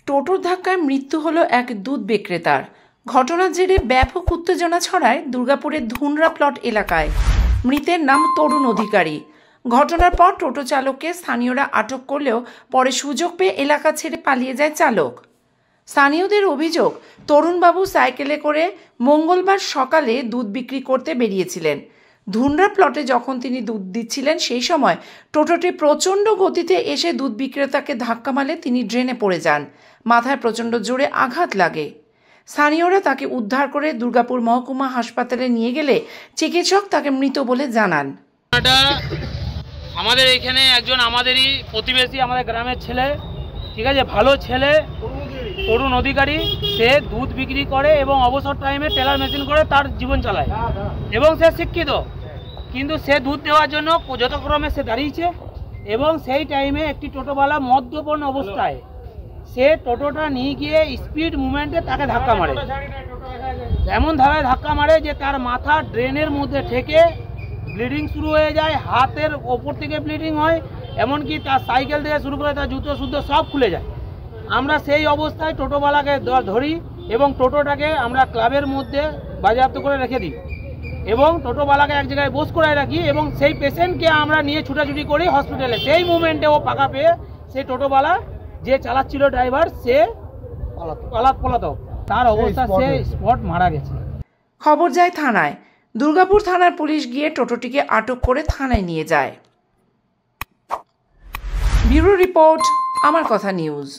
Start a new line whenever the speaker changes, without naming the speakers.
টোটোর ধাক্কায় মৃত্যু হলো এক দুধ বিক্রেতার। ঘটনার জেরে ব্যাপক উত্তেজনা ছড়ায় দুর্গাপুরের ধুনরা প্লট এলাকায়। মৃতের নাম তরুণ অধিকারী। ঘটনার পর টোটো চালককে স্থানীয়রা আটক করলেও পরে সুযোগ পেয়ে এলাকা ছেড়ে পালিয়ে যায় চালক। স্থানীয়দের অভিযোগ, তরুণবাবু সাইকেলে করে মঙ্গলবার সকালে দুধ বিক্রি করতে বেরিয়েছিলেন। ধুনরা প্লটে যখন তিনি দুধ দিচ্ছিলেন সেই সময় টোটোটি প্রচণ্ড গতিতে এসে দুধ বিক্রেতাকে ধাক্কা মারলে তিনি ড্রেনে পড়ে যান। মাথায় প্রচণ্ড জোরে আঘাত লাগে। স্থানীয়রা তাকে উদ্ধার করে দুর্গাপুর মহকুমা হাসপাতালে নিয়ে গেলে চিকিৎসক তাকে মৃত বলে জানান।
আমাদের এখানে একজন আমাদেরই প্রতিবেশী, আমাদের গ্রামের ছেলে, ঠিক আছে, ভালো ছেলে, তরুণ অধিকারী। সে দুধ বিক্রি করে এবং অবসর টাইমে টেলার মেশিন করে তার জীবন চালায় এবং সে শিক্ষিত। কিন্তু সে দুধ দেওয়ার জন্য যথাক্রমে সে দাঁড়িয়েছে এবং সেই টাইমে একটি টোটোওয়ালা মদ্যপান অবস্থায় সে টোটোটা নিয়ে গিয়ে স্পিড মুভমেন্টে তাকে ধাক্কা মারে। এমনভাবে ধাক্কা মারে যে তার মাথা ড্রেনের মধ্যে ঠেকে ব্লিডিং শুরু হয়ে যায়, হাতের ওপর থেকে ব্লিডিং হয়, এমনকি তার সাইকেল থেকে শুরু করে তার জুতো শুদ্ধ সব খুলে যায়। আমরা সেই অবস্থায় টোটোওয়ালাকে ধরি এবং টোটোটাকে আমরা ক্লাবের মধ্যে বাজেয়াপ্ত করে রেখে দিই এবং টোটোওয়ালাকে এক জায়গায় বস করে রাখি এবং সেই পেশেন্টকে আমরা নিয়ে ছুটাছুটি করি হসপিটালে। সেই মুভমেন্টে ও পাকা পেয়ে সেই টোটোওয়ালা যে চালাচ্ছিল ড্রাইভার সে পলাতক, তার অবস্থা সে স্পট মারা গেছে।
খবর যায় থানায়। দুর্গাপুর থানার পুলিশ গিয়ে টোটোটিকে আটক করে থানায় নিয়ে যায়। ব্যুরো রিপোর্ট, আমার কথা নিউজ।